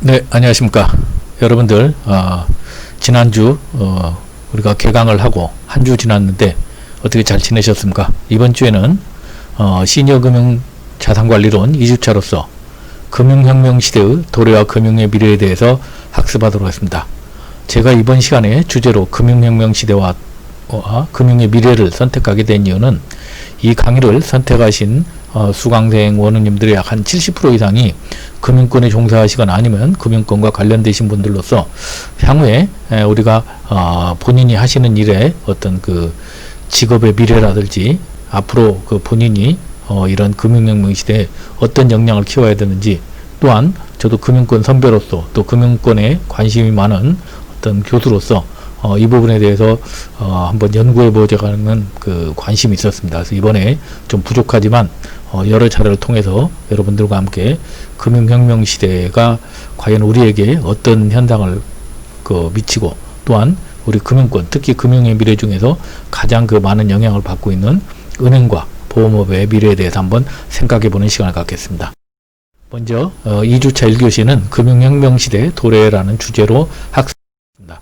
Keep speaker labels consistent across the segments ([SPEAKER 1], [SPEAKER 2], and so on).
[SPEAKER 1] 네, 안녕하십니까. 여러분들, 지난주, 우리가 개강을 하고 한 주 지났는데 어떻게 잘 지내셨습니까? 이번 주에는, 시니어 금융 자산관리론 2주차로서 금융혁명 시대의 도래와 금융의 미래에 대해서 학습하도록 하겠습니다. 제가 이번 시간에 주제로 금융혁명 시대와 금융의 미래를 선택하게 된 이유는 이 강의를 선택하신 수강생 원우님들의 약 한 70% 이상이 금융권에 종사하시거나 아니면 금융권과 관련되신 분들로서 향후에 우리가 본인이 하시는 일에 어떤 그 직업의 미래라든지 앞으로 그 본인이 이런 금융혁명 시대에 어떤 역량을 키워야 되는지, 또한 저도 금융권 선배로서 또 금융권에 관심이 많은 어떤 교수로서 이 부분에 대해서 한번 연구해 보자는 그 관심이 있었습니다. 그래서 이번에 좀 부족하지만 여러 차례를 통해서 여러분들과 함께 금융혁명 시대가 과연 우리에게 어떤 현상을 미치고, 또한 우리 금융권, 특히 금융의 미래 중에서 가장 그 많은 영향을 받고 있는 은행과 보험업의 미래에 대해서 한번 생각해 보는 시간을 갖겠습니다. 먼저 2주차 1교시는 금융혁명 시대 도래라는 주제로 학습합니다.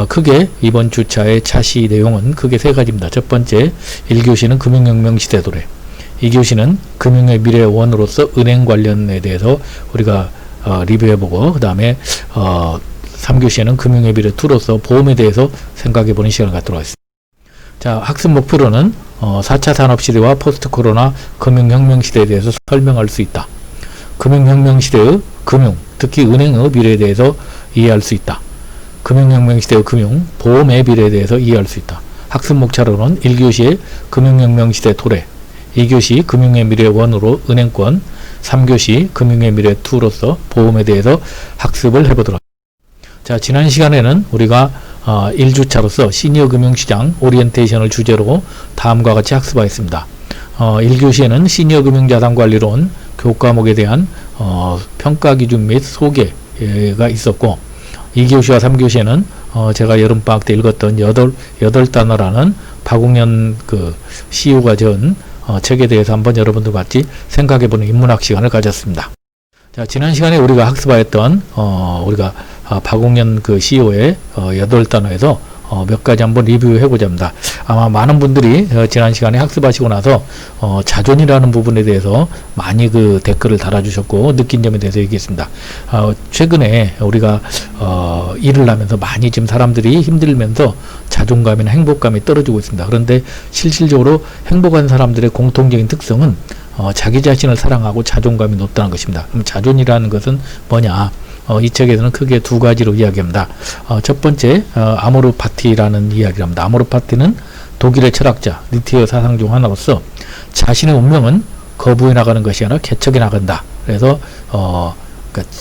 [SPEAKER 1] 크게 이번 주차의 차시 내용은 크게 세 가지입니다. 첫 번째, 1교시는 금융혁명 시대 도래, 2교시는 금융의 미래 원으로서 은행 관련에 대해서 우리가 리뷰해보고, 그 다음에 3교시에는 금융의 미래 2로서 보험에 대해서 생각해보는 시간을 갖도록 하겠습니다. 자, 학습 목표로는 4차 산업시대와 포스트 코로나 금융혁명 시대에 대해서 설명할 수 있다. 금융혁명 시대의 금융, 특히 은행의 미래에 대해서 이해할 수 있다. 금융혁명 시대의 금융, 보험의 미래에 대해서 이해할 수 있다. 학습 목차로는 1교시에 금융혁명 시대 도래, 2교시 금융의 미래 1으로 은행권, 3교시 금융의 미래 2로서 보험에 대해서 학습을 해보도록 하겠습니다. 자, 지난 시간에는 우리가 1주차로서 시니어 금융시장 오리엔테이션을 주제로 다음과 같이 학습하였습니다. 1교시에는 시니어 금융자산관리론 교과목에 대한 평가 기준 및 소개가 있었고, 2교시와 3교시에는 제가 여름방학 때 읽었던 여덟 단어라는 박웅현 그 CEO가 지은 책에 대해서 한번 여러분들과 같이 생각해보는 인문학 시간을 가졌습니다. 자, 지난 시간에 우리가 학습하였던 우리가 박웅현 그 CEO의 8단어에서 몇 가지 한번 리뷰해보자 합니다. 아마 많은 분들이 지난 시간에 학습하시고 나서 자존이라는 부분에 대해서 많이 그 댓글을 달아주셨고 느낀 점에 대해서 얘기했습니다. 최근에 우리가 일을 하면서 많이 지금 사람들이 힘들면서 자존감이나 행복감이 떨어지고 있습니다. 그런데 실질적으로 행복한 사람들의 공통적인 특성은 자기 자신을 사랑하고 자존감이 높다는 것입니다. 그럼 자존이라는 것은 뭐냐? 이 책에서는 크게 두 가지로 이야기합니다. 첫 번째, 아모르 파티라는 이야기를 합니다. 아모르 파티는 독일의 철학자, 니티의 사상 중 하나로서 자신의 운명은 거부해 나가는 것이 아니라 개척해 나간다. 그래서, 그러니까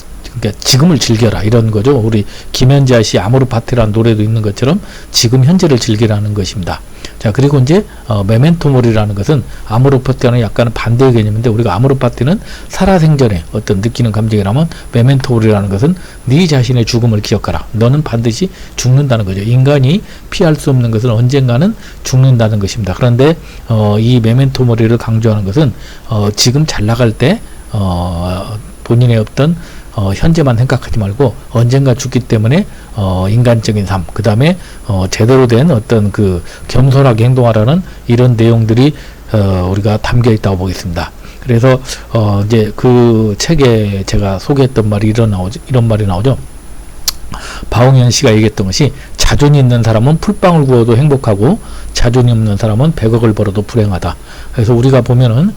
[SPEAKER 1] 지금을 즐겨라, 이런 거죠. 우리 김현자 씨 아모르 파티라는 노래도 있는 것처럼 지금 현재를 즐기라는 것입니다. 자, 그리고 이제 메멘토 모리라는 것은 아모르 파티와는 약간 반대의 개념인데, 우리가 아모르 파티는 살아생전에 어떤 느끼는 감정이라면, 메멘토 모리라는 것은 네 자신의 죽음을 기억하라. 너는 반드시 죽는다는 거죠. 인간이 피할 수 없는 것은 언젠가는 죽는다는 것입니다. 그런데 이 메멘토 모리를 강조하는 것은 지금 잘 나갈 때 본인의 어떤 현재만 생각하지 말고 언젠가 죽기 때문에 인간적인 삶, 그 다음에 제대로 된 어떤 그 겸손하게 행동하라는 이런 내용들이 우리가 담겨 있다고 보겠습니다. 그래서 이제 그 책에 제가 소개했던 말이 이런 말이 나오죠. 박웅현 씨가 얘기했던 것이, 자존이 있는 사람은 풀빵을 구워도 행복하고 자존이 없는 사람은 100억을 벌어도 불행하다. 그래서 우리가 보면은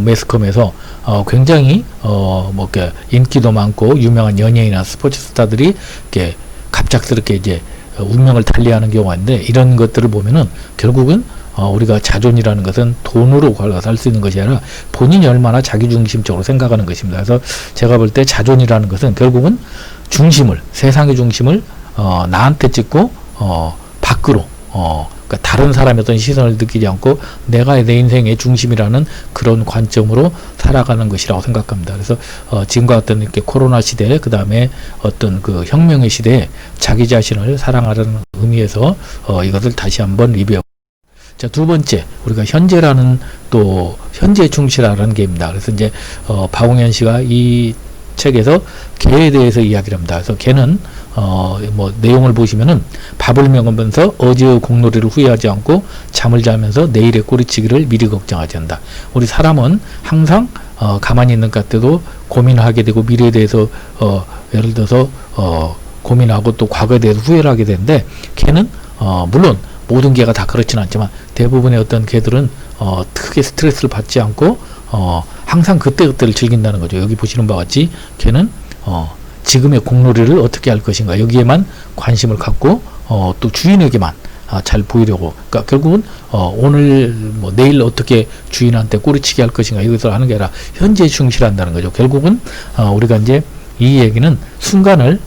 [SPEAKER 1] 매스컴에서 굉장히 이렇게 인기도 많고 유명한 연예인이나 스포츠 스타들이 이렇게 갑작스럽게 이제 운명을 달리하는 경우가 있는데, 이런 것들을 보면은 결국은 우리가 자존이라는 것은 돈으로 살 수 있는 것이 아니라 본인이 얼마나 자기중심적으로 생각하는 것입니다. 그래서 제가 볼 때 자존이라는 것은 결국은 중심을, 세상의 중심을 나한테 찍고 밖으로, 그러니까 다른 사람의 어떤 시선을 느끼지 않고 내가 내 인생의 중심이라는 그런 관점으로 살아가는 것이라고 생각합니다. 그래서 지금과 같은 이렇게 코로나 시대, 그 다음에 어떤 그 혁명의 시대에 자기 자신을 사랑하는 의미에서 이것을 다시 한번 리뷰해. 자, 두 번째, 우리가 현재라는 또 현재 충실하라는 게입니다. 그래서 이제 박웅현 씨가 이 책에서 개에 대해서 이야기를 합니다. 그래서 개는 뭐 내용을 보시면은 밥을 먹으면서 어제의 공놀이를 후회하지 않고 잠을 자면서 내일의 꼬리치기를 미리 걱정하지 않는다. 우리 사람은 항상 가만히 있는 것 같아도 고민을 하게 되고 미래에 대해서 예를 들어서 고민하고 또 과거에 대해서 후회를 하게 되는데, 개는 물론 모든 개가 다 그렇지는 않지만 대부분의 어떤 개들은 크게 스트레스를 받지 않고 항상 그때그때를 즐긴다는 거죠. 여기 보시는 바와 같이 개는 지금의 공놀이를 어떻게 할 것인가 여기에만 관심을 갖고 또 주인에게만 잘 보이려고, 그러니까 결국은 오늘 뭐 내일 어떻게 주인한테 꼬리치기 할 것인가 이것을 하는 게 아니라 현재에 충실한다는 거죠. 결국은 우리가 이제 이 얘기는 순간을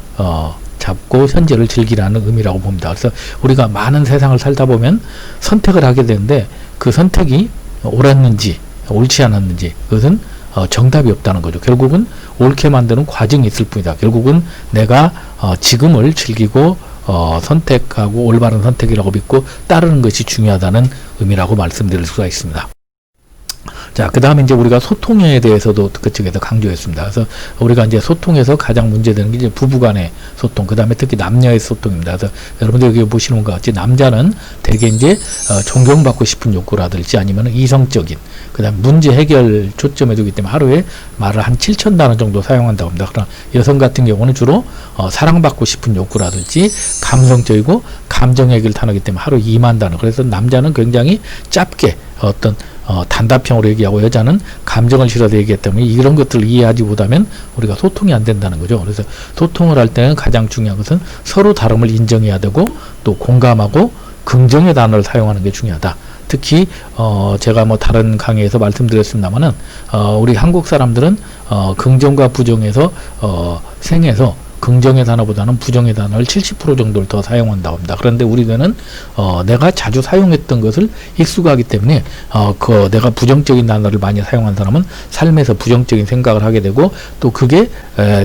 [SPEAKER 1] 잡고 현재를 즐기라는 의미라고 봅니다. 그래서 우리가 많은 세상을 살다 보면 선택을 하게 되는데 그 선택이 옳았는지 옳지 않았는지 그것은 정답이 없다는 거죠. 결국은 옳게 만드는 과정이 있을 뿐이다. 결국은 내가 지금을 즐기고 선택하고 올바른 선택이라고 믿고 따르는 것이 중요하다는 의미라고 말씀드릴 수가 있습니다. 자, 그 다음에 이제 우리가 소통에 대해서도 그쪽에서 강조했습니다. 그래서 우리가 이제 소통에서 가장 문제되는 게 이제 부부 간의 소통, 그 다음에 특히 남녀의 소통입니다. 그래서 여러분들 여기 보시는 것 같이 남자는 대개 이제 존경받고 싶은 욕구라든지 아니면 이성적인, 그 다음 문제 해결 초점에 두기 때문에 하루에 말을 한 7,000단어 정도 사용한다고 합니다. 그러나 여성 같은 경우는 주로 사랑받고 싶은 욕구라든지 감성적이고 감정 얘기를 다루기 때문에 하루 2만 단어. 그래서 남자는 굉장히 짧게 어떤 단답형으로 얘기하고 여자는 감정을 실어서 얘기하기 때문에 이런 것들을 이해하지 못하면 우리가 소통이 안 된다는 거죠. 그래서 소통을 할 때는 가장 중요한 것은 서로 다름을 인정해야 되고 또 공감하고 긍정의 단어를 사용하는 게 중요하다. 특히 제가 뭐 다른 강의에서 말씀드렸습니다만은 우리 한국 사람들은 긍정과 부정에서 생에서 긍정의 단어보다는 부정의 단어를 70% 정도를 더 사용한다고 합니다. 그런데 우리는 내가 자주 사용했던 것을 익숙하기 때문에 내가 부정적인 단어를 많이 사용한 사람은 삶에서 부정적인 생각을 하게 되고 또 그게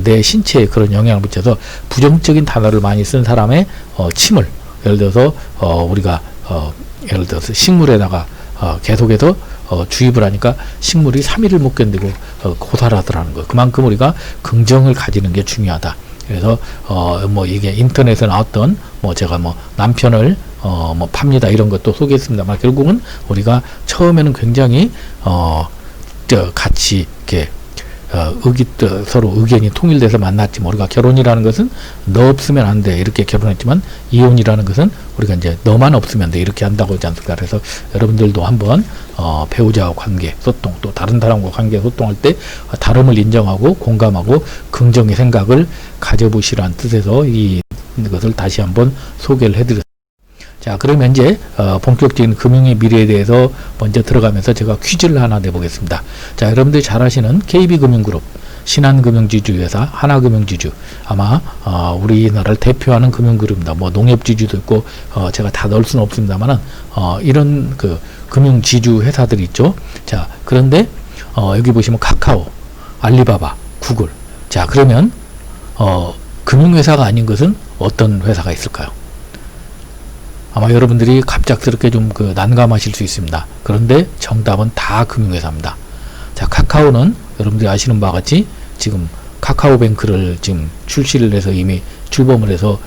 [SPEAKER 1] 내 신체에 그런 영향을 미쳐서 부정적인 단어를 많이 쓴 사람의 침을, 예를 들어서 우리가 예를 들어서 식물에다가 계속해서 주입을 하니까 식물이 3일을 못 견디고 고살하더라는 거. 그만큼 우리가 긍정을 가지는 게 중요하다. 그래서 뭐 이게 인터넷에 나왔던 뭐 제가 뭐 남편을 뭐 팝니다 이런 것도 소개했습니다만 결국은 우리가 처음에는 굉장히 같이 이렇게 서로 의견이 통일돼서 만났지만 우리가 결혼이라는 것은 너 없으면 안 돼 이렇게 결혼했지만 이혼이라는 것은 우리가 이제 너만 없으면 돼 이렇게 한다고 하지 않습니까? 그래서 여러분들도 한번 배우자와 관계 소통 또 다른 사람과 관계 소통할 때 다름을 인정하고 공감하고 긍정의 생각을 가져보시라는 뜻에서 이것을 다시 한번 소개를 해드렸습니다. 자, 그러면 이제 본격적인 금융의 미래에 대해서 먼저 들어가면서 제가 퀴즈를 하나 내보겠습니다. 자, 여러분들이 잘 아시는 KB금융그룹, 신한금융지주회사, 하나금융지주, 아마 우리나라를 대표하는 금융그룹입니다. 뭐 농협지주도 있고 제가 다 넣을 수는 없습니다만은 이런 그 금융지주 회사들이 있죠. 자, 그런데 여기 보시면 카카오, 알리바바, 구글. 자, 그러면 금융회사가 아닌 것은 어떤 회사가 있을까요? 아마 여러분들이 갑작스럽게 좀 난감하실 수 있습니다. 그런데 정답은 다 금융회사입니다. 자, 카카오는 여러분들이 아시는 바와 같이 지금 카카오뱅크를 지금 출시를 해서 이미 출범을 해서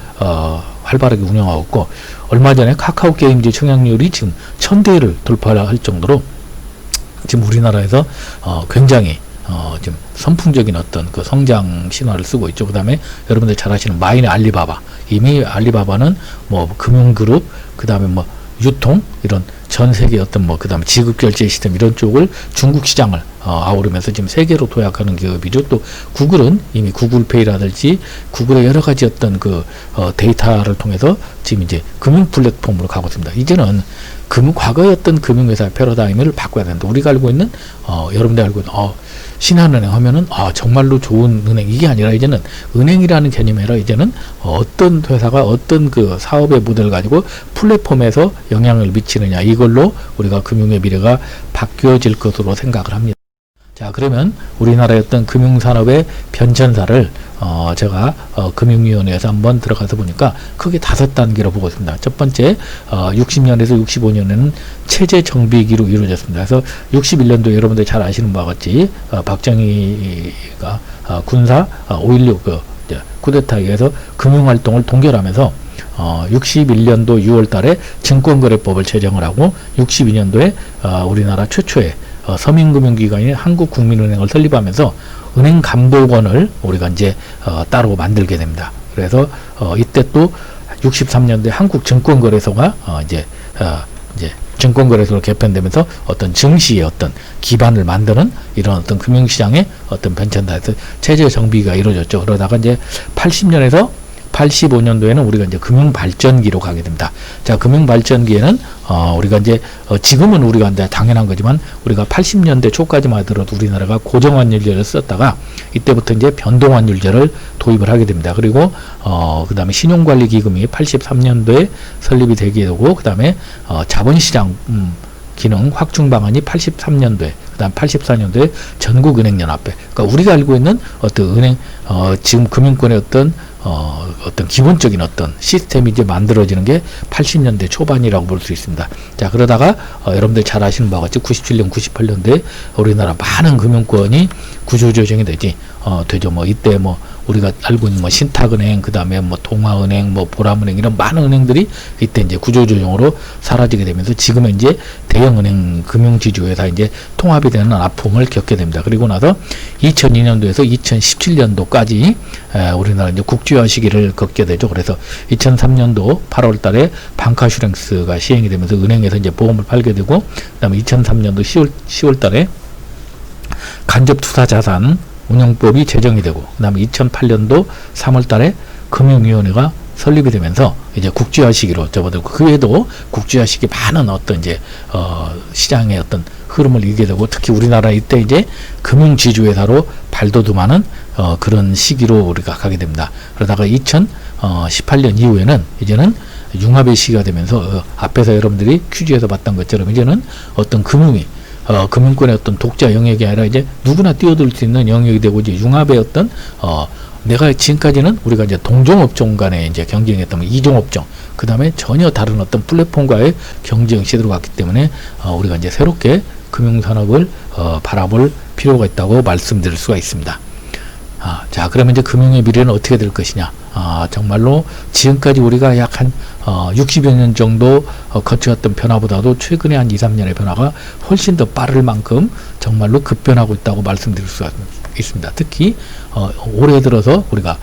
[SPEAKER 1] 활발하게 운영하고 있고 얼마 전에 카카오 게임즈 청약률이 지금 1000대를 돌파할 정도로 지금 우리나라에서 굉장히 지금 선풍적인 어떤 그 성장 신화를 쓰고 있죠. 그 다음에 여러분들 잘 아시는 마인의 알리바바. 이미 알리바바는 뭐 금융그룹, 그 다음에 뭐 유통, 이런 전 세계 어떤 뭐 그 다음에 지급결제 시스템 이런 쪽을 중국 시장을 아우르면서 지금 세계로 도약하는 기업이죠. 또 구글은 이미 구글페이라든지 구글의 여러 가지 어떤 그 데이터를 통해서 지금 이제 금융 플랫폼으로 가고 있습니다. 이제는 과거의 어떤 금융회사의 패러다임을 바꿔야 된다. 우리가 알고 있는 여러분들 알고 있는 신한은행 하면은 정말로 좋은 은행 이게 아니라 이제는 은행이라는 개념이 아니라 이제는 어떤 회사가 어떤 그 사업의 모델을 가지고 플랫폼에서 영향을 미치느냐 이걸로 우리가 금융의 미래가 바뀌어질 것으로 생각을 합니다. 자, 그러면 우리나라의 어떤 금융산업의 변천사를 제가 금융위원회에서 한번 들어가서 보니까 크게 5단계로 보고 있습니다. 첫 번째, 60년에서 65년에는 체제 정비기로 이루어졌습니다. 그래서 61년도 여러분들 잘 아시는 바와 같이 박정희가 군사 5.16 쿠데타에 의해서 금융활동을 동결하면서 61년도 6월 달에 증권거래법을 제정을 하고 62년도에 우리나라 최초의 서민금융기관인 한국국민은행을 설립하면서 은행감독원을 우리가 이제 따로 만들게 됩니다. 그래서 이때 또 63년도에 한국증권거래소가 이제 증권거래소로 개편되면서 어떤 증시의 어떤 기반을 만드는 이런 어떤 금융시장의 어떤 변천사에서 체제 정비가 이루어졌죠. 그러다가 이제 80년에서 85년도에는 우리가 이제 금융발전기로 가게 됩니다. 자, 금융발전기에는 우리가 이제 지금은 우리가 이제 당연한 거지만 우리가 80년대 초까지만 하더라도 우리나라가 고정환율제를 썼다가 이때부터 이제 변동환율제를 도입을 하게 됩니다. 그리고 그다음에 신용관리기금이 83년도에 설립이 되게 되고 그다음에 자본시장 기능 확충 방안이 83년도에 그다음 84년도에 전국은행연합회. 그러니까 우리가 알고 있는 어떤 은행 지금 금융권의 어떤 기본적인 어떤 시스템이 이제 만들어지는 게 80년대 초반이라고 볼 수 있습니다. 자, 그러다가 여러분들 잘 아시는 바와 같이 97년, 98년도에 우리나라 많은 금융권이 구조조정이 되죠. 뭐 이때 뭐 우리가 알고 있는 뭐 신탁은행, 그 다음에 뭐 동아은행, 뭐 보람은행 이런 많은 은행들이 이때 이제 구조조정으로 사라지게 되면서 지금은 이제 대형은행 금융지주회사 이제 통합이 되는 아픔을 겪게 됩니다. 그리고 나서 2002년도에서 2017년도까지 우리나라 이제 국제화 시기를 겪게 되죠. 그래서 2003년도 8월 달에 방카슈랭스가 시행이 되면서 은행에서 이제 보험을 팔게 되고, 그다음에 2003년도 10월 달에 간접투자자산 운영법이 제정이 되고, 그 다음에 2008년도 3월 달에 금융위원회가 설립이 되면서 이제 국제화 시기로 접어들고, 그 외에도 국제화 시기 많은 어떤 이제 시장의 어떤 흐름을 이기게 되고, 특히 우리나라 이때 이제 금융지주회사로 발돋움하는 그런 시기로 우리가 가게 됩니다. 그러다가 2018년 이후에는 이제는 융합의 시기가 되면서 앞에서 여러분들이 퀴즈에서 봤던 것처럼 이제는 어떤 금융이 금융권의 어떤 독자 영역이 아니라 이제 누구나 뛰어들 수 있는 영역이 되고, 이제 융합의 어떤 내가 지금까지는 우리가 이제 동종업종 간에 이제 경쟁했던 이종업종, 그 다음에 전혀 다른 어떤 플랫폼과의 경쟁 시대로 갔기 때문에 우리가 이제 새롭게 금융산업을 바라볼 필요가 있다고 말씀드릴 수가 있습니다. 자, 그러면 이제 금융의 미래는 어떻게 될 것이냐? 정말로 지금까지 우리가 약 한 60여 년 정도 거쳐왔던 변화보다도 최근에 한 2, 3년의 변화가 훨씬 더 빠를 만큼 정말로 급변하고 있다고 말씀드릴 수가 있습니다. 특히 올해 들어서 우리가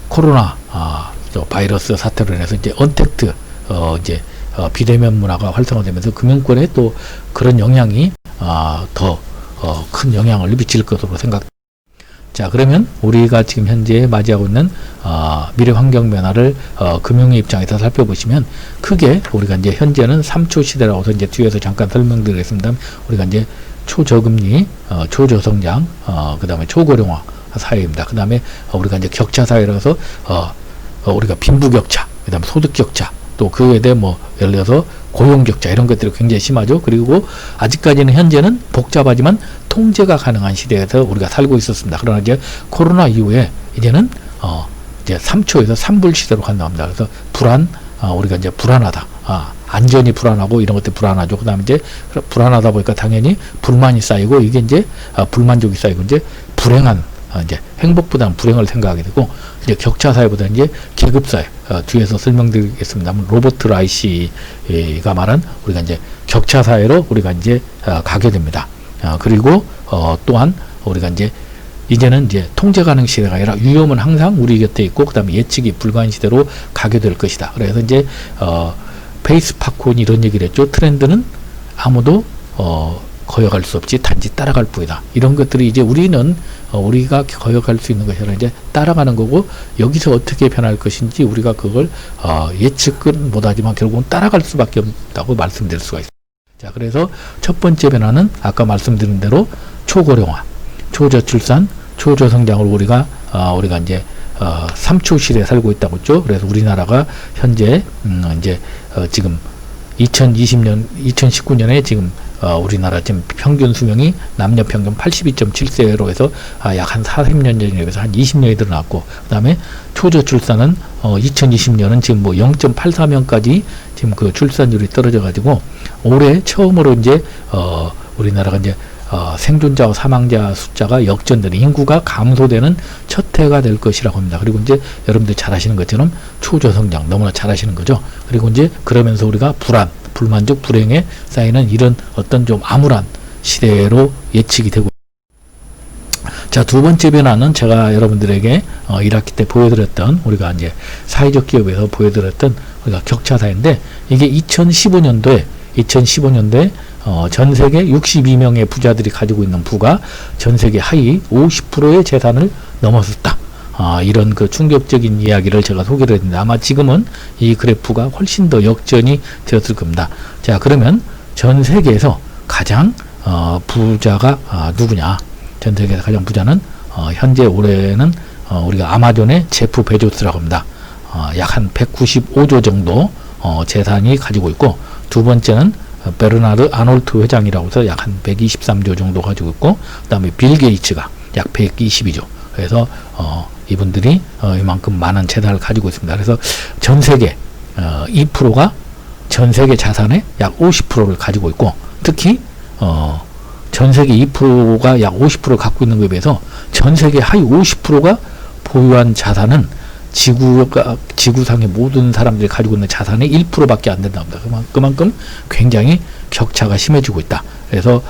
[SPEAKER 1] 코로나 바이러스 사태로 인해서 이제 언택트 이제 비대면 문화가 활성화되면서 금융권에 또 그런 영향이 더 큰 영향을 미칠 것으로 생각됩니다. 자, 그러면 우리가 지금 현재 맞이하고 있는 미래 환경 변화를 금융의 입장에서 살펴보시면, 크게 우리가 이제 현재는 3초 시대라고 이제 뒤에서 잠깐 설명드리겠습니다. 우리가 이제 초저금리, 초저성장, 그 다음에 초고령화 사회입니다. 그 다음에 우리가 이제 격차 사회라서 우리가 빈부격차, 그 다음에 소득격차, 또 그 외에 뭐 예를 들어서 고용격차 이런 것들이 굉장히 심하죠. 그리고 아직까지는 현재는 복잡하지만 통제가 가능한 시대에서 우리가 살고 있었습니다. 그러나 이제 코로나 이후에 이제는 이제 3초에서 3불 시대로 간답니다. 그래서 우리가 이제 불안하다. 안전이 불안하고 이런 것들이 불안하죠. 그 다음에 이제 불안하다 보니까 당연히 불만이 쌓이고, 이게 이제 불만족이 쌓이고, 이제 불행한 이제 행복보다는 불행을 생각하게 되고, 이제 격차 사회보다 이제 계급 사회, 뒤에서 설명드리겠습니다. 로버트 라이시가 말한 우리가 이제 격차 사회로 우리가 이제 가게 됩니다. 그리고 또한 우리가 이제는 이제 통제 가능 시대가 아니라 위험은 항상 우리 곁에 있고, 그다음에 예측이 불가한 시대로 가게 될 것이다. 그래서 이제 페이스 파콘이 이런 얘기를 했죠. 트렌드는 아무도 거역할 수 없지 단지 따라갈 뿐이다. 이런 것들이 이제 우리가 거역할 수 있는 것이 아니라 이제 따라가는 거고, 여기서 어떻게 변할 것인지 우리가 그걸 예측은 못하지만 결국은 따라갈 수밖에 없다고 말씀드릴 수가 있습니다. 자, 그래서 첫 번째 변화는 아까 말씀드린 대로 초고령화, 초저출산, 초저성장을 우리가 이제 3초 시대에 살고 있다고 했죠. 그래서 우리나라가 현재 지금 2019년에 지금 우리나라 지금 평균 수명이 남녀 평균 82.7세로 해서 약 한 40년 전에 비해서 한 20년이 늘어났고, 그 다음에 초저 출산은 2020년은 지금 뭐 0.84명까지 지금 그 출산율이 떨어져 가지고 올해 처음으로 이제 우리나라가 이제 생존자와 사망자 숫자가 역전되는, 인구가 감소되는 첫 해가 될 것이라고 합니다. 그리고 이제 여러분들 잘 아시는 것처럼 초저 성장 너무나 잘 아시는 거죠. 그리고 이제 그러면서 우리가 불안, 불만족, 불행에 쌓이는 이런 어떤 좀 암울한 시대로 예측이 되고. 자, 두 번째 변화는 제가 여러분들에게 1학기 때 보여드렸던, 우리가 이제 사회적 기업에서 보여드렸던 우리가 격차사인데, 이게 2015년도에 전 세계 62명의 부자들이 가지고 있는 부가 전 세계 하위 50%의 재산을 넘어섰다. 이런 그 충격적인 이야기를 제가 소개를 했는데, 아마 지금은 이 그래프가 훨씬 더 역전이 되었을 겁니다. 자, 그러면 전 세계에서 가장 부자가 누구냐? 전 세계에서 가장 부자는 현재 올해는 우리가 아마존의 제프 베조스라고 합니다. 약 한 195조 정도 재산이 가지고 있고, 두 번째는 베르나르 아놀트 회장이라고 해서 약 한 123조 정도 가지고 있고, 그 다음에 빌 게이츠가 약 122조. 그래서 이분들이 이만큼 많은 재산을 가지고 있습니다. 그래서 전 세계 2%가 전 세계 자산의 약 50%를 가지고 있고, 특히 전 세계 2%가 약 50%를 갖고 있는 것에 비해서 전 세계 하위 50%가 보유한 자산은 지구상의 모든 사람들이 가지고 있는 자산의 1%밖에 안 된다고 합니다. 그만큼 굉장히 격차가 심해지고 있다. 그래서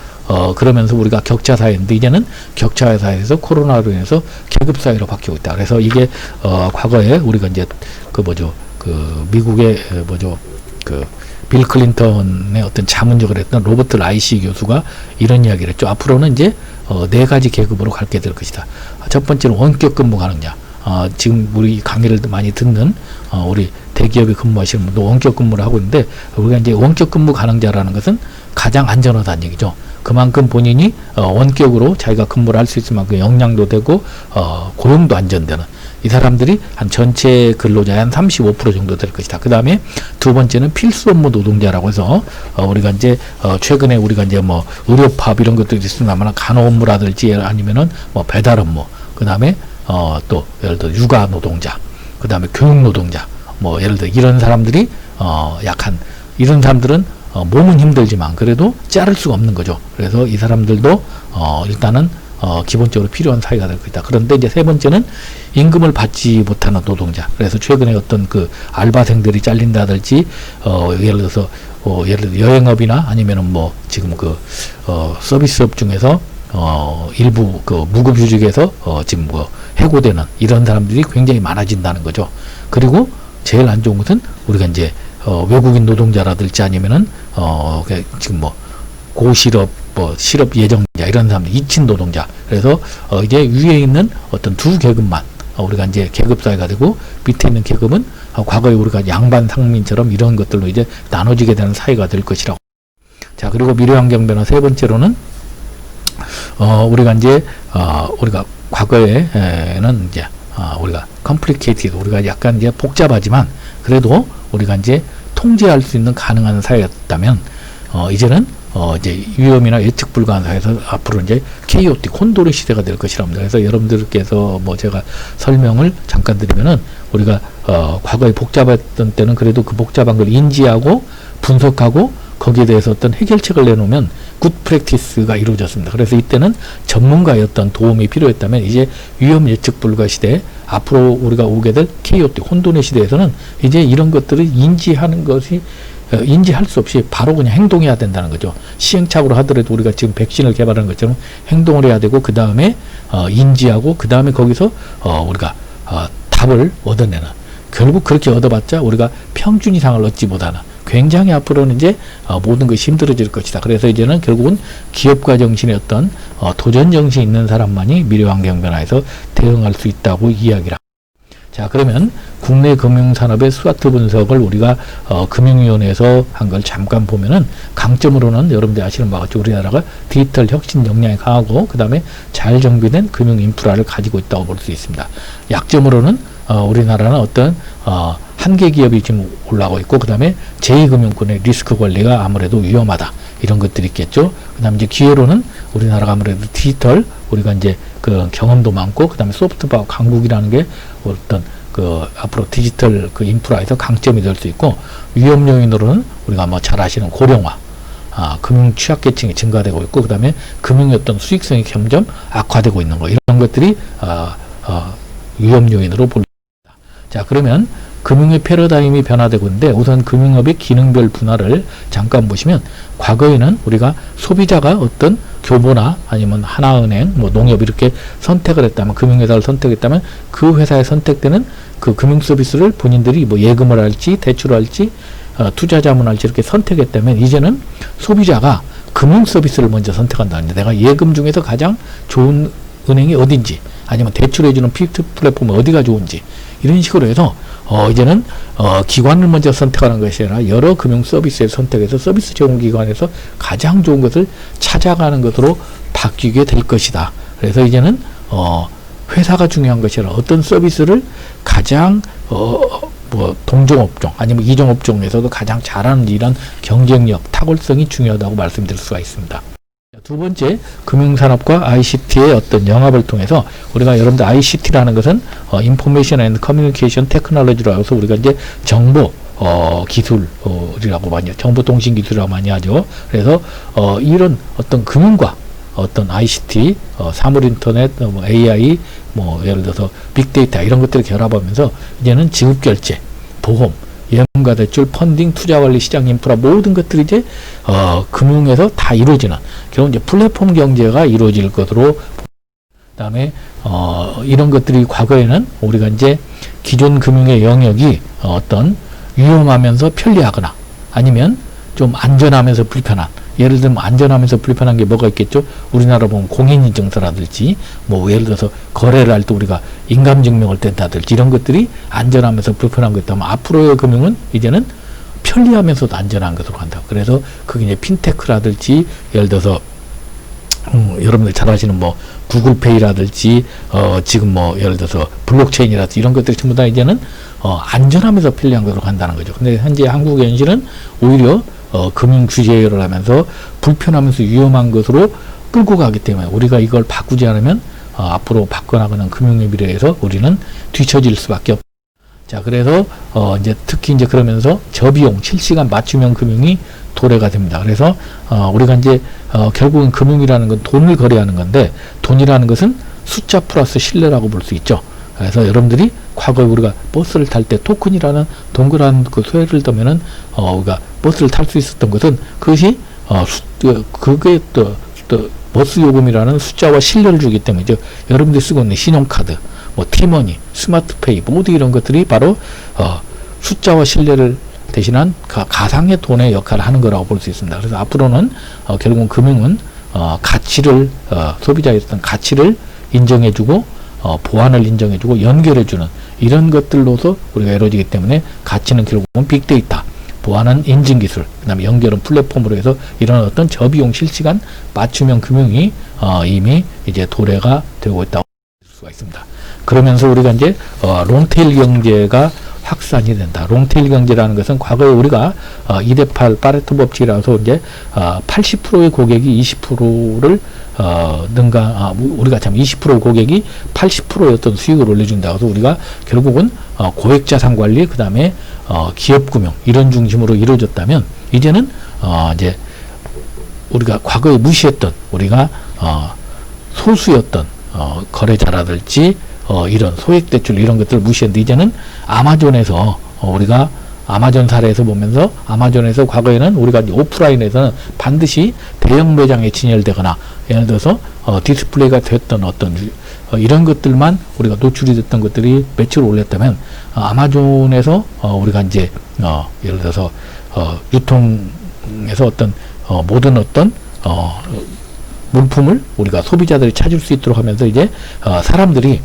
[SPEAKER 1] 그러면서 우리가 격차 사회인데, 이제는 격차 사회에서 코로나로 인해서 계급 사회로 바뀌고 있다. 그래서 이게 과거에 우리가 이제 미국의 빌 클린턴의 어떤 자문적을 했던 로버트 라이시 교수가 이런 이야기를 했죠. 앞으로는 이제 네 가지 계급으로 가게 될 것이다. 첫 번째는 원격 근무 가능자. 지금 우리 강의를 많이 듣는 우리 대기업에 근무하시는 분도 원격 근무를 하고 있는데, 우리가 이제 원격 근무 가능자라는 것은 가장 안전하다는 얘기죠. 그만큼 본인이 원격으로 자기가 근무를 할 수 있을 만큼 역량도 되고 고용도 안전되는 이 사람들이 한 전체 근로자의 한 35% 정도 될 것이다. 그 다음에 두 번째는 필수 업무 노동자라고 해서 우리가 이제 최근에 우리가 이제 뭐 의료팝 이런 것들이 있습니다만, 간호 업무라든지 아니면은 뭐 배달 업무, 그 다음에 또 예를 들어 육아 노동자, 그 다음에 교육 노동자, 뭐 예를 들어 이런 사람들이 이런 사람들은 몸은 힘들지만 그래도 자를 수가 없는 거죠. 그래서 이 사람들도 일단은 기본적으로 필요한 사회가 될 것이다. 그런데 이제 세 번째는 임금을 받지 못하는 노동자. 그래서 최근에 어떤 그 알바생들이 잘린다든지 예를 들어서 여행업이나 아니면은 뭐 지금 서비스업 중에서 일부 무급휴직에서 지금 해고되는 이런 사람들이 굉장히 많아진다는 거죠. 그리고 제일 안 좋은 것은 우리가 이제 외국인 노동자라든지 아니면은 지금 고실업 실업 예정자 이런 사람들, 이친 노동자. 그래서 이제 위에 있는 어떤 두 계급만 우리가 이제 계급 사회가 되고, 밑에 있는 계급은 과거에 우리가 양반 상민처럼 이런 것들로 이제 나눠지게 되는 사회가 될 것이라고. 자, 그리고 미래환경 변화 세 번째로는 우리가 이제 우리가 과거에는 이제 우리가 complicated, 우리가 약간 이제 복잡하지만 그래도 우리가 이제 통제할 수 있는 가능한 사회였다면, 이제는 이제 위험이나 예측 불가한 사회에서 앞으로 이제 chaotic, 혼돈의 시대가 될 것이라고 합니다. 그래서 여러분들께서 제가 설명을 잠깐 드리면은, 우리가 과거에 복잡했던 때는 그래도 그 복잡한 걸 인지하고 분석하고 거기에 대해서 어떤 해결책을 내놓으면 굿 프랙티스가 이루어졌습니다. 그래서 이때는 전문가의 어떤 도움이 필요했다면, 이제 위험 예측 불가 시대, 앞으로 우리가 오게 될 chaotic, 혼돈의 시대에서는 이제 이런 것들을 인지할 수 없이 바로 그냥 행동해야 된다는 거죠. 시행착오로 하더라도 우리가 지금 백신을 개발하는 것처럼 행동을 해야 되고, 그 다음에 인지하고, 그 다음에 거기서 우리가 답을 얻어내는, 결국 그렇게 얻어봤자 우리가 평균 이상을 얻지 못하는, 굉장히 앞으로는 이제 모든 것이 힘들어질 것이다. 그래서 이제는 결국은 기업가 정신의 어떤 도전 정신이 있는 사람만이 미래환경 변화에서 대응할 수 있다고 이야기를 합니다. 자, 그러면 국내 금융산업의 스와트 분석을 우리가 금융위원회에서 한 걸 잠깐 보면은, 강점으로는 여러분들이 아시는 바와 같이 우리나라가 디지털 혁신 역량이 강하고, 그 다음에 잘 정비된 금융 인프라를 가지고 있다고 볼 수 있습니다. 약점으로는 우리나라는 어떤 한계 기업이 지금 올라오고 있고, 그 다음에 제2금융권의 리스크 관리가 아무래도 위험하다. 이런 것들이 있겠죠. 그 다음에 이제 기회로는 우리나라가 아무래도 디지털, 우리가 이제 그 경험도 많고, 그 다음에 소프트파워 강국이라는 게 어떤 그 앞으로 디지털 그 인프라에서 강점이 될 수 있고, 위험 요인으로는 우리가 뭐 잘 아시는 고령화, 금융 취약계층이 증가되고 있고, 그 다음에 금융의 어떤 수익성이 점점 악화되고 있는 거, 이런 것들이 위험 요인으로 볼 수 있습니다. 자, 그러면 금융의 패러다임이 변화되고 있는데, 우선 금융업의 기능별 분화를 잠깐 보시면, 과거에는 우리가 소비자가 어떤 교보나 아니면 하나은행, 뭐 농협 이렇게 선택을 했다면, 금융회사를 선택했다면 그 회사에 선택되는 그 금융 서비스를 본인들이 뭐 예금을 할지 대출을 할지 투자자문을 할지 이렇게 선택했다면, 이제는 소비자가 금융 서비스를 먼저 선택한다는데, 내가 예금 중에서 가장 좋은 은행이 어딘지, 아니면 대출해주는 피트 플랫폼이 어디가 좋은지, 이런 식으로 해서 이제는 기관을 먼저 선택하는 것이 아니라 여러 금융 서비스를 선택해서 서비스 제공 기관에서 가장 좋은 것을 찾아가는 것으로 바뀌게 될 것이다. 그래서 이제는 회사가 중요한 것이 아니라 어떤 서비스를 가장 뭐 동종업종 아니면 이종업종에서도 가장 잘하는 이런 경쟁력, 탁월성이 중요하다고 말씀드릴 수가 있습니다. 두 번째, 금융산업과 ICT의 어떤 영합을 통해서 우리가 여러분들 ICT라는 것은 Information and Communication Technology라고 해서 우리가 이제 정보 기술이라고 많이, 정보통신 기술이라고 많이 하죠. 그래서 이런 어떤 금융과 어떤 ICT, 사물인터넷, 뭐 AI, 뭐 예를 들어서 빅데이터 이런 것들을 결합하면서 이제는 지급결제, 보험, 예금과 대출, 펀딩, 투자관리, 시장 인프라 모든 것들이 이제 금융에서 다 이루어지는, 결국 이제 플랫폼 경제가 이루어질 것으로. 그다음에 이런 것들이 과거에는 우리가 이제 기존 금융의 영역이 어떤 위험하면서 편리하거나 아니면 좀 안전하면서 불편한, 예를 들면 안전하면서 불편한 게 뭐가 있겠죠? 우리나라 보면 공인인증서라든지, 뭐 예를 들어서 거래를 할 때 우리가 인감증명을 뗀다든지 이런 것들이 안전하면서 불편한 것 있다면, 앞으로의 금융은 이제는 편리하면서도 안전한 것으로 간다. 그래서 그게 이제 핀테크라든지, 예를 들어서 여러분들 잘 아시는 뭐 구글페이라든지 지금 뭐 예를 들어서 블록체인이라든지 이런 것들이 전부 다 이제는 안전하면서 편리한 것으로 간다는 거죠. 근데 현재 한국의 현실은 오히려 금융 규제를 하면서 불편하면서 위험한 것으로 끌고 가기 때문에, 우리가 이걸 바꾸지 않으면 앞으로 바꿔나가는 금융의 미래에서 우리는 뒤처질 수밖에 없다. 자, 그래서 이제 특히 이제 그러면서 저비용, 실시간 맞춤형 금융이 도래가 됩니다. 그래서 우리가 이제 결국은 금융이라는 건 돈을 거래하는 건데, 돈이라는 것은 숫자 플러스 신뢰라고 볼 수 있죠. 그래서 여러분들이 과거에 우리가 버스를 탈 때 토큰이라는 동그란 그 소리를 떠면은 우리가 버스를 탈 수 있었던 것은, 그것이 그게 또 버스 요금이라는 숫자와 신뢰를 주기 때문에, 여러분들이 쓰고 있는 신용카드, 뭐 티머니, 스마트페이 모두 이런 것들이 바로 숫자와 신뢰를 대신한 가상의 돈의 역할을 하는 거라고 볼 수 있습니다. 그래서 앞으로는 결국은 금융은 가치를, 소비자의 어떤 가치를 인정해주고 보안을 인정해주고 연결해주는 이런 것들로서 우리가 이루어지기 때문에, 가치는 결국은 빅데이터, 보안은 인증기술, 그 다음에 연결은 플랫폼으로 해서 이런 어떤 저비용 실시간 맞춤형 금융이 이미 이제 도래가 되고 있다고 볼 수가 있습니다. 그러면서 우리가 이제 롱테일 경제가 확산이 된다. 롱테일 경제라는 것은 과거에 우리가 2대8 파레토 법칙이라서 이제 80%의 고객이 20%를 우리가 참 20%의 고객이 80%의 어떤 수익을 올려준다. 그래서 우리가 결국은 고액자산 관리, 그 다음에 기업금융 이런 중심으로 이루어졌다면, 이제는 이제 우리가 과거에 무시했던, 우리가 소수였던 거래자라든지 이런 소액대출 이런 것들을 무시했는데, 이제는 아마존에서 우리가 아마존 사례에서 보면서, 아마존에서 과거에는 우리가 오프라인에서는 반드시 대형 매장에 진열되거나, 예를 들어서 디스플레이가 됐던 어떤 이런 것들만 우리가 노출이 됐던 것들이 매출을 올렸다면, 아마존에서 우리가 이제 예를 들어서 유통에서 어떤 모든 어떤 물품을 우리가 소비자들이 찾을 수 있도록 하면서, 이제 사람들이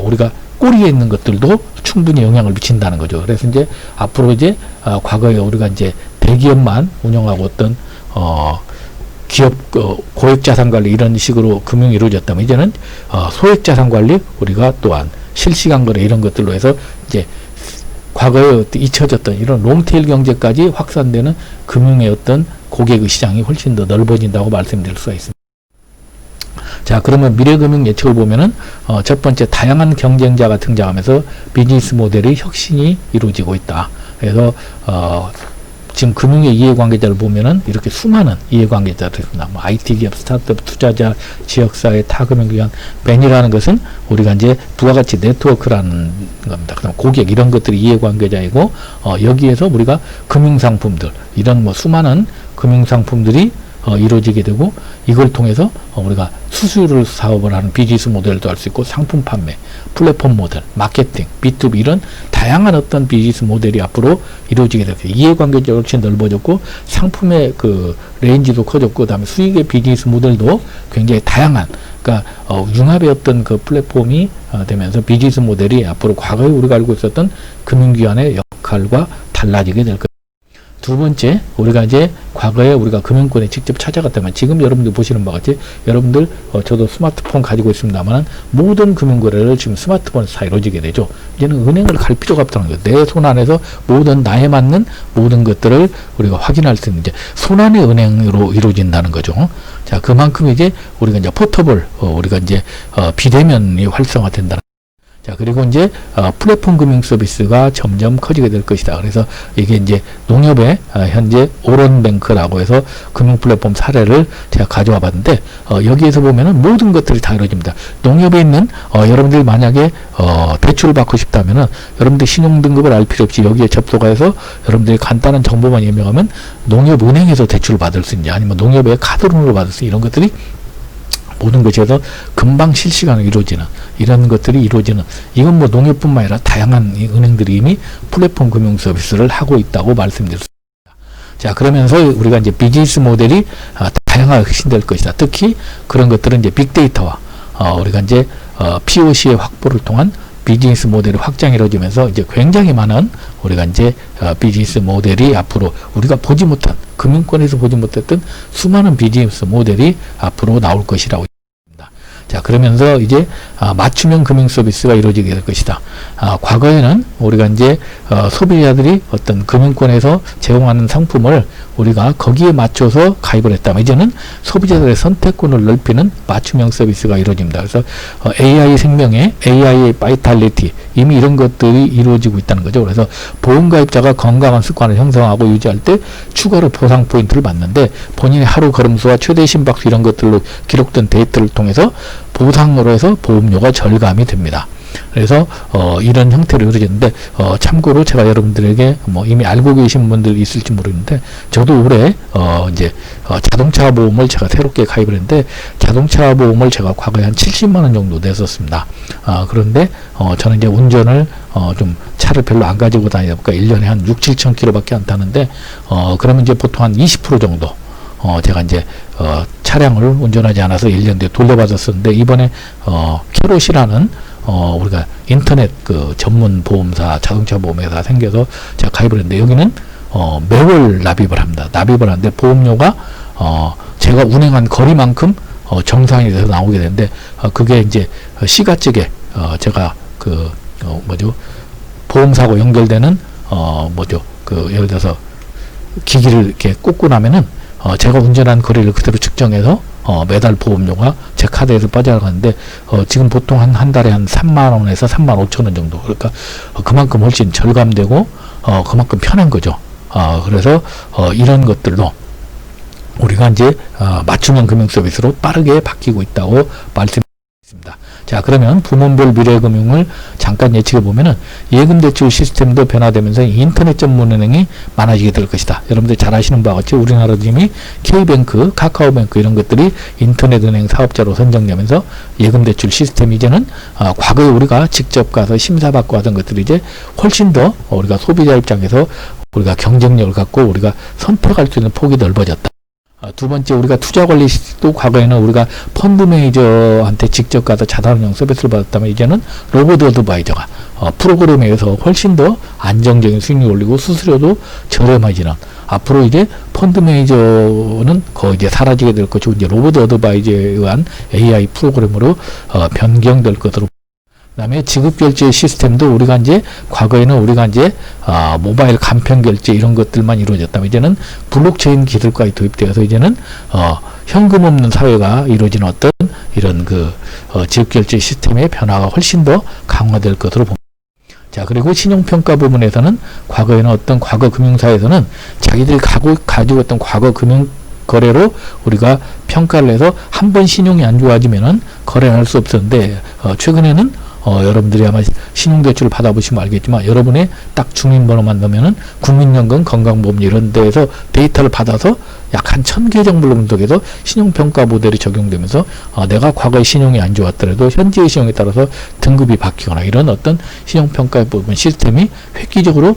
[SPEAKER 1] 우리가 꼬리에 있는 것들도 충분히 영향을 미친다는 거죠. 그래서 이제 앞으로 이제 과거에 우리가 이제 대기업만 운영하고 어떤 기업 고액자산 관리 이런 식으로 금융이 이루어졌다면, 이제는 소액자산 관리, 우리가 또한 실시간 거래 이런 것들로 해서 이제 과거에 잊혀졌던 이런 롱테일 경제까지 확산되는 금융의 어떤 고객의 시장이 훨씬 더 넓어진다고 말씀드릴 수가 있습니다. 자, 그러면 미래금융 예측을 보면은 첫 번째 다양한 경쟁자가 등장하면서 비즈니스 모델의 혁신이 이루어지고 있다. 그래서 지금 금융의 이해관계자를 보면은 이렇게 수많은 이해관계자들이 있습니다. 뭐 IT 기업, 스타트업, 투자자, 지역사회, 타금융기관, 벤이라는 것은 우리가 이제 부가가치 네트워크라는 겁니다. 그다음 고객 이런 것들이 이해관계자이고 여기에서 우리가 금융상품들 이런 뭐 수많은 금융상품들이 이루어지게 되고 이걸 통해서 우리가 수수료 사업을 하는 비즈니스 모델도 할 수 있고 상품 판매, 플랫폼 모델, 마케팅, B2B 이런 다양한 어떤 비즈니스 모델이 앞으로 이루어지게 되고 이해관계가 훨씬 넓어졌고 상품의 그 레인지도 커졌고 그다음에 수익의 비즈니스 모델도 굉장히 다양한 그러니까 융합의 어떤 그 플랫폼이 되면서 비즈니스 모델이 앞으로 과거에 우리가 알고 있었던 금융기관의 역할과 달라지게 될 것입니다. 두 번째, 우리가 이제 과거에 우리가 금융권에 직접 찾아갔다면 지금 여러분들 보시는 바와 같이 여러분들 저도 스마트폰 가지고 있습니다만 모든 금융거래를 지금 스마트폰에서 다 이루어지게 되죠. 이제는 은행을 갈 필요가 없다는 거예요. 내 손 안에서 모든 나에 맞는 모든 것들을 우리가 확인할 수 있는 이제 손안의 은행으로 이루어진다는 거죠. 자, 그만큼 이제 우리가 이제 포터블 우리가 이제 비대면이 활성화된다는. 자, 그리고 이제 플랫폼 금융 서비스가 점점 커지게 될 것이다. 그래서 이게 이제 농협의 현재 오런뱅크라고 해서 금융 플랫폼 사례를 제가 가져와 봤는데 여기에서 보면은 모든 것들이 다 이루어집니다. 농협에 있는 여러분들이 만약에 대출을 받고 싶다면은 여러분들 신용 등급을 알 필요 없이 여기에 접속해서 여러분들이 간단한 정보만 입력하면 농협 은행에서 대출을 받을 수 있는지 아니면 농협의 카드론으로 받을 수 있는 이런 것들이 모든 것에서 금방 실시간으로 이루어지는 이런 것들이 이루어지는 이건 뭐 농협뿐만 아니라 다양한 은행들이 이미 플랫폼 금융 서비스를 하고 있다고 말씀드릴 수 있습니다. 자, 그러면서 우리가 이제 비즈니스 모델이 다양하게 혁신될 것이다. 특히 그런 것들은 이제 빅데이터와 우리가 이제 POC의 확보를 통한 비즈니스 모델이 확장이 이루어지면서 이제 굉장히 많은 우리가 이제 비즈니스 모델이 앞으로 우리가 보지 못한 금융권에서 보지 못했던 수많은 비즈니스 모델이 앞으로 나올 것이라고 있습니다. 자, 그러면서 이제 맞춤형 금융 서비스가 이루어지게 될 것이다. 과거에는 우리가 이제 소비자들이 어떤 금융권에서 제공하는 상품을 우리가 거기에 맞춰서 가입을 했다면 이제는 소비자들의 선택권을 넓히는 맞춤형 서비스가 이루어집니다. 그래서 AI 생명의 AI 바이탈리티 이미 이런 것들이 이루어지고 있다는 거죠. 그래서 보험가입자가 건강한 습관을 형성하고 유지할 때 추가로 보상 포인트를 받는데 본인의 하루 걸음수와 최대 심박수 이런 것들로 기록된 데이터를 통해서 보상으로 해서 보험료가 절감이 됩니다. 그래서 이런 형태로 이루어졌는데 참고로 제가 여러분들에게 뭐 이미 알고 계신 분들이 있을지 모르겠는데 저도 올해 이제 자동차 보험을 제가 새롭게 가입을 했는데 자동차 보험을 제가 과거에 한 70만 원 정도 냈었습니다. 그런데 저는 이제 운전을 좀 차를 별로 안 가지고 다니다 보니까 1년에 한 6, 7천 킬로밖에 안 타는데 그러면 이제 보통 한 20% 정도 제가 이제 차량을 운전하지 않아서 1년 뒤에 돌려받았었는데 이번에 캐롯이라는 우리가 인터넷 그 전문 보험사 자동차 보험회사 생겨서 제가 가입을 했는데 여기는 매월 납입을 합니다. 납입을 하는데 보험료가 제가 운행한 거리만큼 정상이 돼서 나오게 되는데 그게 이제 시가측에 제가 그 보험사고 연결되는 예를 들어서 기기를 이렇게 꽂고 나면은 제가 운전한 거리를 그대로 측정해서 매달 보험료가 제 카드에서 빠져나가는데 지금 보통 한 달에 한 3만 원에서 3만 5천 원 정도. 그러니까 그만큼 훨씬 절감되고 그만큼 편한 거죠. 그래서 이런 것들도 우리가 이제 맞춤형 금융 서비스로 빠르게 바뀌고 있다고 말씀드립니다. 자, 그러면 부문별 미래금융을 잠깐 예측해 보면은 예금 대출 시스템도 변화되면서 인터넷 전문 은행이 많아지게 될 것이다. 여러분들 잘 아시는 바와 같이 우리나라도 이미 K뱅크, 카카오뱅크 이런 것들이 인터넷 은행 사업자로 선정되면서 예금 대출 시스템 이제는 과거에 우리가 직접 가서 심사받고 하던 것들이 이제 훨씬 더 우리가 소비자 입장에서 우리가 경쟁력을 갖고 우리가 선택할 수 있는 폭이 넓어졌다. 두 번째, 우리가 투자 관리 시스템도 과거에는 우리가 펀드 매니저한테 직접 가서 자산운용 서비스를 받았다면 이제는 로봇 어드바이저가 프로그램에 의해서 훨씬 더 안정적인 수익률을 올리고 수수료도 저렴해지는 앞으로 이제 펀드 매니저는 거의 이제 사라지게 될 것이고 이제 로봇 어드바이저에 의한 AI 프로그램으로 변경될 것으로. 그다음에 지급결제 시스템도 우리가 이제 과거에는 우리가 이제 모바일 간편결제 이런 것들만 이루어졌다면 이제는 블록체인 기술까지 도입되어서 이제는 현금 없는 사회가 이루어지는 어떤 이런 지급결제 시스템의 변화가 훨씬 더 강화될 것으로 봅니다. 자, 그리고 신용평가 부분에서는 과거에는 어떤 과거 금융사에서는 자기들이 가지고 있던 과거 금융 거래로 우리가 평가를 해서 한 번 신용이 안 좋아지면은 거래를 할 수 없었는데 최근에는 여러분들이 아마 신용대출을 받아보시면 알겠지만 여러분의 딱 주민번호만 넣으면은 국민연금, 건강보험 이런 데에서 데이터를 받아서 약 한 1000개 정도로 분석해서 신용평가 모델이 적용되면서 내가 과거에 신용이 안 좋았더라도 현재의 신용에 따라서 등급이 바뀌거나 이런 어떤 신용평가 부분 시스템이 획기적으로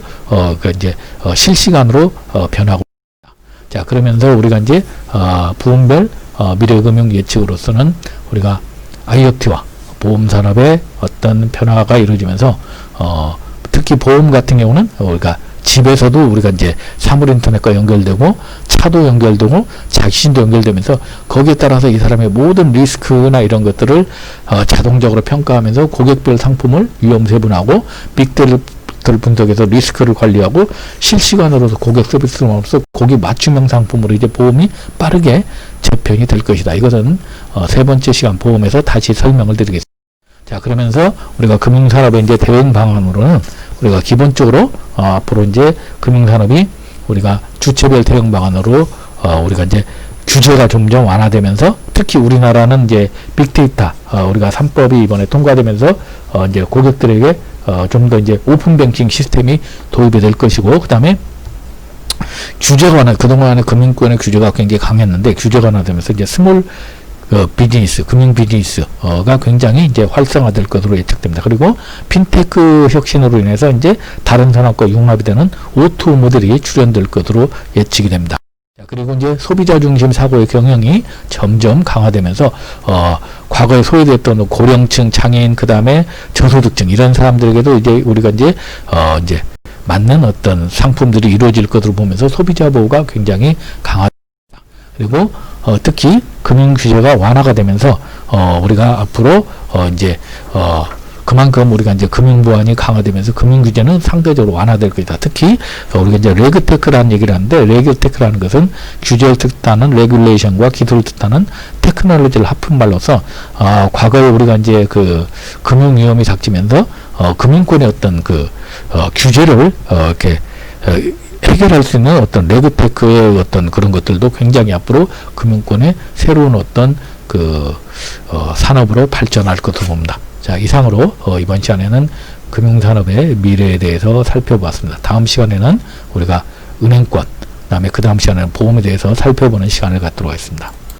[SPEAKER 1] 실시간으로 변하고 있습니다. 자, 그러면서 우리가 이제 부분별 미래금융 예측으로서는 우리가 IoT와 보험산업의 어떤 변화가 이루어지면서 특히 보험 같은 경우는 우리가 집에서도 우리가 이제 사물 인터넷과 연결되고 차도 연결되고 자신도 연결되면서 거기에 따라서 이 사람의 모든 리스크나 이런 것들을 자동적으로 평가하면서 고객별 상품을 위험 세분하고 빅데이터를 분석해서 리스크를 관리하고 실시간으로서 고객 서비스로서 고객 맞춤형 상품으로 이제 보험이 빠르게 재편이 될 것이다. 이것은 세 번째 시간 보험에서 다시 설명을 드리겠습니다. 자, 그러면서 우리가 금융산업의 이제 대응 방안으로는 우리가 기본적으로 앞으로 이제 금융산업이 우리가 주체별 대응 방안으로 우리가 이제 규제가 점점 완화되면서 특히 우리나라는 이제 빅데이터 우리가 3법이 이번에 통과되면서 이제 고객들에게 좀 더 이제 오픈 뱅킹 시스템이 도입이 될 것이고, 그 다음에 규제가 완화, 그동안의 금융권의 규제가 굉장히 강했는데 규제가 완화되면서 이제 스몰 비즈니스, 금융 비즈니스가 굉장히 이제 활성화될 것으로 예측됩니다. 그리고 핀테크 혁신으로 인해서 이제 다른 산업과 융합이 되는 O2 모델이 출현될 것으로 예측이 됩니다. 그리고 이제 소비자 중심 사고의 경영이 점점 강화되면서 과거에 소외됐던 고령층, 장애인, 그 다음에 저소득층 이런 사람들에게도 이제 우리가 이제 맞는 어떤 상품들이 이루어질 것으로 보면서 소비자 보호가 굉장히 강화됩니다. 그리고 특히 금융 규제가 완화가 되면서 우리가 앞으로 그만큼 우리가 이제 금융 보안이 강화되면서 금융 규제는 상대적으로 완화될 것이다. 특히 우리가 이제 레그테크라는 얘기를 하는데, 레그테크라는 것은 규제를 뜻하는 레귤레이션과 기술을 뜻하는 테크놀로지를 합한 말로서 과거에 우리가 이제 금융 위험이 닥치면서 금융권의 어떤 규제를 이렇게 해결할 수 있는 어떤 레그테크의 어떤 그런 것들도 굉장히 앞으로 금융권의 새로운 어떤 산업으로 발전할 것으로 봅니다. 자, 이상으로 이번 시간에는 금융산업의 미래에 대해서 살펴보았습니다. 다음 시간에는 우리가 은행권, 그다음에 그 다음 시간에는 보험에 대해서 살펴보는 시간을 갖도록 하겠습니다.